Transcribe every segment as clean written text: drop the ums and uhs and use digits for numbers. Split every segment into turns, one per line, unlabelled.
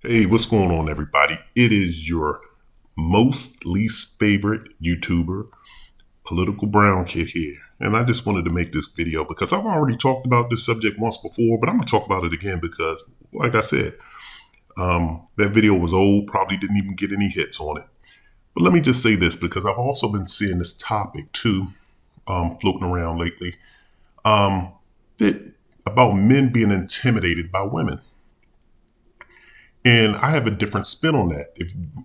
Hey, what's going on, everybody? It is your most least favorite YouTuber, Political Brown Kid here. And I just wanted to make this video because I've already talked about this subject once before, but I'm going to talk about it again because, like I said, that video was old, probably didn't even get any hits on it. But let me just say this because I've also been seeing this topic too, floating around lately, that about men being intimidated by women. And I have a different spin on that.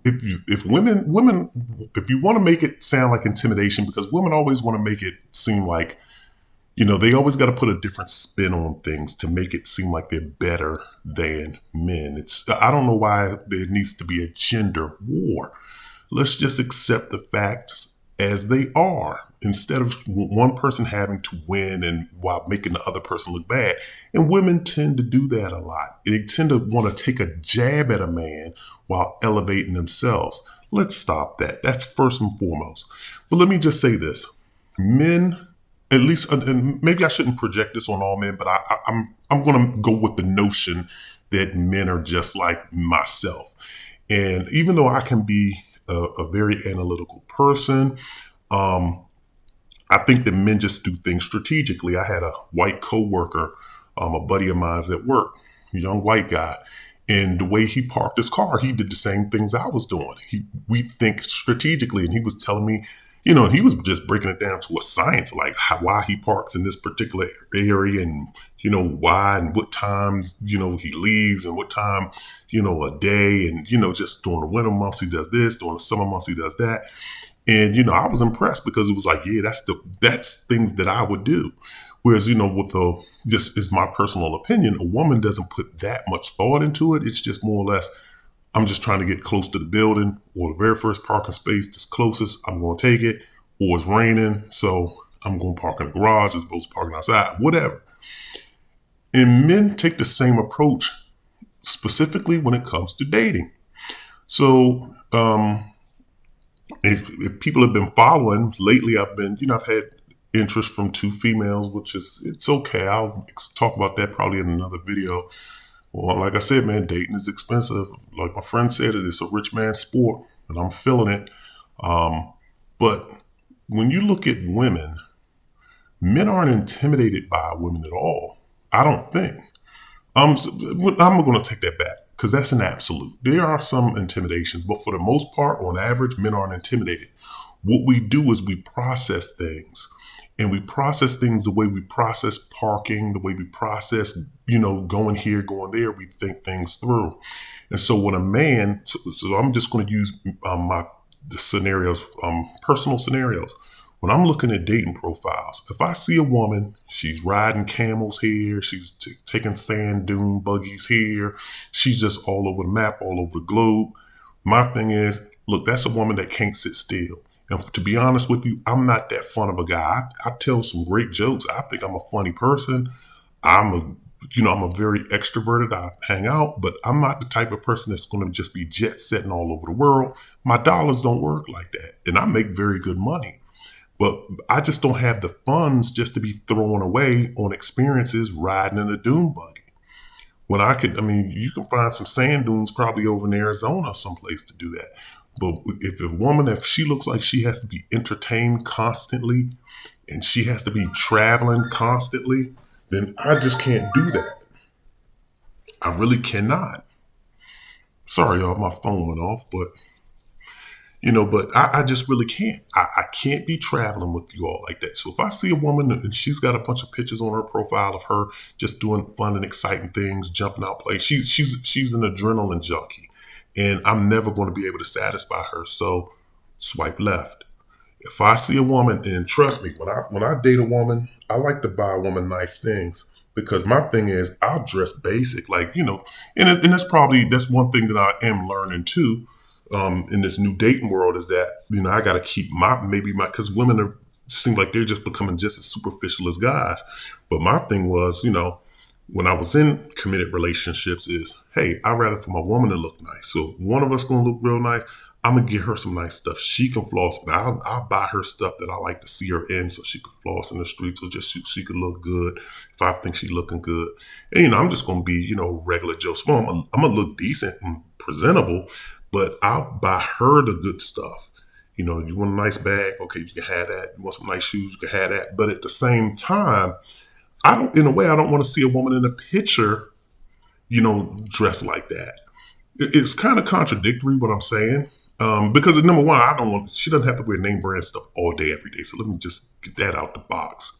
If women if you want to make it sound like intimidation, because women always want to make it seem like, they always got to put a different spin on things to make it seem like they're better than men. I don't know why there needs to be a gender war. Let's just accept the facts as they are instead of one person having to win and while making the other person look bad. And women tend to do that a lot. They tend to want to take a jab at a man while elevating themselves. Let's stop that. That's first and foremost. But let me just say this. Men, at least, and maybe I shouldn't project this on all men, but I'm going to go with the notion that men are just like myself. And even though I can be a very analytical person, I think that men just do things strategically. I had a white coworker, a buddy of mine's at work, a young white guy, and the way he parked his car, he did the same things I was doing. We think strategically, and he was telling me, he was just breaking it down to a science, like why he parks in this particular area, and why and what times he leaves and what time a day, and just during the winter months he does this, during the summer months he does that. And I was impressed because it was like, yeah, that's things that I would do. Whereas, with the just is my personal opinion, a woman doesn't put that much thought into it. It's just more or less, I'm just trying to get close to the building, or the very first parking space that's closest, I'm going to take it. Or it's raining, so I'm going to park in the garage as opposed to parking outside, whatever. And men take the same approach, specifically when it comes to dating. So, if people have been following lately, I've had interest from two females, it's okay. I'll talk about that probably in another video. Well, like I said, man, dating is expensive. Like my friend said, it's a rich man's sport, and I'm feeling it. But when you look at women, men aren't intimidated by women at all. I don't think. I'm going to take that back because that's an absolute. There are some intimidations, but for the most part, on average, men aren't intimidated. What we do is we process things, and we process things the way we process parking, the way we process, going here, going there. We think things through. And so when a man, so I'm just going to use the scenarios, personal scenarios. When I'm looking at dating profiles, if I see a woman, she's riding camels here, she's taking sand dune buggies here, she's just all over the map, all over the globe. My thing is, look, that's a woman that can't sit still. And to be honest with you, I'm not that fun of a guy. I tell some great jokes. I think I'm a funny person. I'm a very extroverted. I hang out, but I'm not the type of person that's going to just be jet setting all over the world. My dollars don't work like that, and I make very good money. But I just don't have the funds just to be throwing away on experiences riding in a dune buggy. You can find some sand dunes probably over in Arizona, someplace to do that. But if she looks like she has to be entertained constantly and she has to be traveling constantly, then I just can't do that. I really cannot. Sorry, y'all, my phone went off, but I just really can't. I can't be traveling with you all like that. So if I see a woman and she's got a bunch of pictures on her profile of her just doing fun and exciting things, jumping out places, she's an adrenaline junkie, and I'm never going to be able to satisfy her. So swipe left. If I see a woman, and trust me, when I date a woman, I like to buy a woman nice things. Because my thing is, I'll dress basic, and that's one thing that I am learning too in this new dating world is that I got to keep because women seem like they're just becoming just as superficial as guys. But my thing was, when I was in committed relationships, is hey, I'd rather for my woman to look nice. So one of us gonna look real nice. I'm gonna get her some nice stuff. She can floss, and I'll buy her stuff that I like to see her in, so she can floss in the streets, or just she could look good if I think she's looking good. And I'm just gonna be regular Joe Small. I'm gonna look decent and presentable, but I'll buy her the good stuff. You want a nice bag? Okay, you can have that. You want some nice shoes? You can have that. But at the same time, in a way, I don't want to see a woman in a picture, dressed like that. It's kind of contradictory what I'm saying. Because number one, she doesn't have to wear name brand stuff all day, every day. So let me just get that out the box.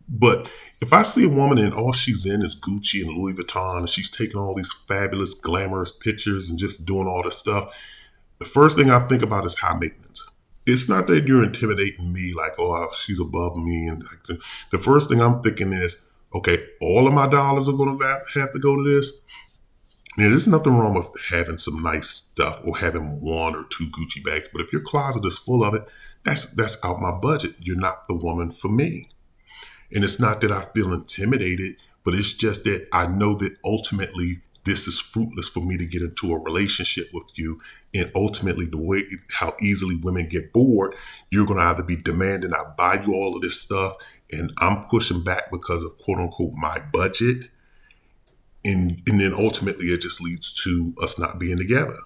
But if I see a woman and all she's in is Gucci and Louis Vuitton, and she's taking all these fabulous, glamorous pictures and just doing all this stuff, the first thing I think about is high maintenance. It's not that you're intimidating me like, oh, she's above me. And the first thing I'm thinking is, okay, all of my dollars are going to have to go to this. Yeah, there's nothing wrong with having some nice stuff or having one or two Gucci bags. But if your closet is full of it, that's out my budget. You're not the woman for me. And it's not that I feel intimidated, but it's just that I know that ultimately this is fruitless for me to get into a relationship with you. And ultimately, how easily women get bored, you're going to either be demanding I buy you all of this stuff, and I'm pushing back because of quote unquote my budget. And then ultimately it just leads to us not being together.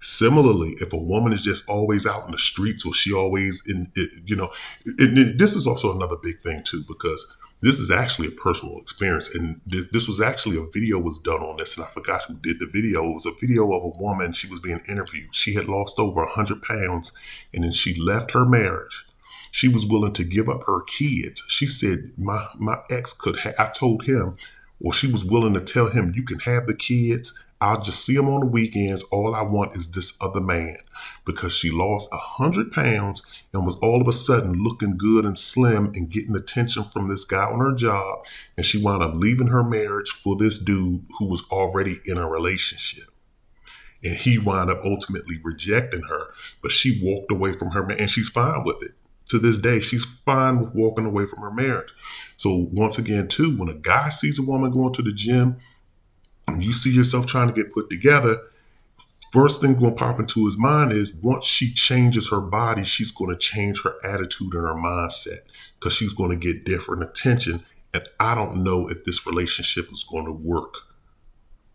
Similarly, if a woman is just always out in the streets, or she always this is also another big thing too, because this is actually a personal experience. And this was actually a video was done on this, and I forgot who did the video. It was a video of a woman. She was being interviewed. She had lost over 100 pounds, and then she left her marriage. She was willing to give up her kids. She said, my ex I told him, or she was willing to tell him, you can have the kids. I'll just see them on the weekends. All I want is this other man, because she lost 100 pounds and was all of a sudden looking good and slim and getting attention from this guy on her job. And she wound up leaving her marriage for this dude who was already in a relationship. And he wound up ultimately rejecting her, but she walked away from her man, and she's fine with it. To this day, she's fine with walking away from her marriage. So once again, too, when a guy sees a woman going to the gym and you see yourself trying to get put together, first thing going to pop into his mind is once she changes her body, she's going to change her attitude and her mindset, because she's going to get different attention. And I don't know if this relationship is going to work.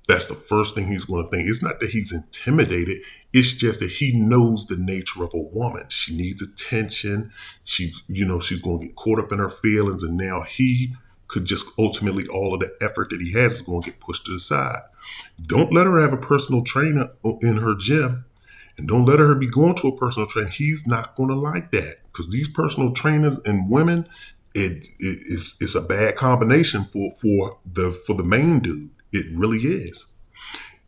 That's the first thing he's going to think. It's not that he's intimidated. It's just that he knows the nature of a woman. She needs attention. She's going to get caught up in her feelings. And now he could just ultimately, all of the effort that he has is going to get pushed to the side. Don't let her have a personal trainer in her gym. And don't let her be going to a personal trainer. He's not going to like that, because these personal trainers and women, it's a bad combination for the main dude. It really is.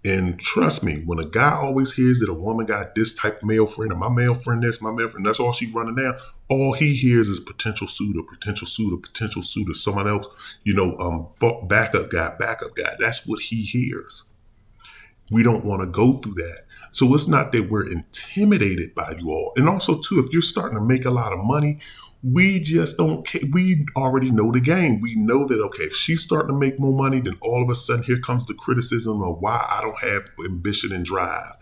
And trust me, when a guy always hears that a woman got this type of male friend, and my male friend this, my male friend, that's all she's running down, all he hears is potential suitor, potential suitor, potential suitor, someone else, backup guy. That's what he hears. We don't want to go through that. So it's not that we're intimidated by you all. And also, too, if you're starting to make a lot of money, we just don't care. We already know the game. We know that, okay, if she's starting to make more money, then all of a sudden here comes the criticism of why I don't have ambition and drive,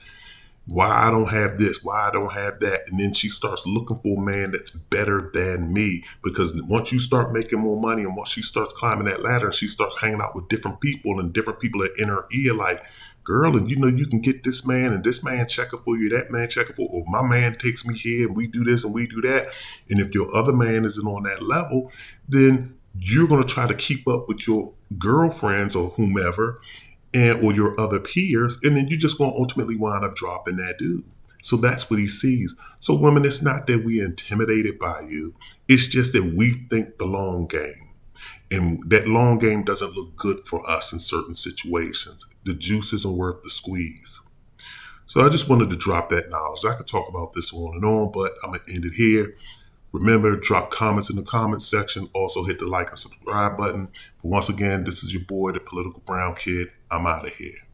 why I don't have this, why I don't have that. And then she starts looking for a man that's better than me, because once you start making more money and once she starts climbing that ladder and she starts hanging out with different people, and different people are in her ear like, girl, and you can get this man, and this man checking for you, that man checking for, or my man takes me here and we do this and we do that. And if your other man isn't on that level, then you're going to try to keep up with your girlfriends or whomever, or your other peers. And then you're just going to ultimately wind up dropping that dude. So that's what he sees. So women, it's not that we're intimidated by you. It's just that we think the long game. And that long game doesn't look good for us in certain situations. The juice isn't worth the squeeze. So I just wanted to drop that knowledge. I could talk about this on and on, but I'm going to end it here. Remember, drop comments in the comments section. Also hit the like and subscribe button. But once again, this is your boy, the Political Brown Kid. I'm out of here.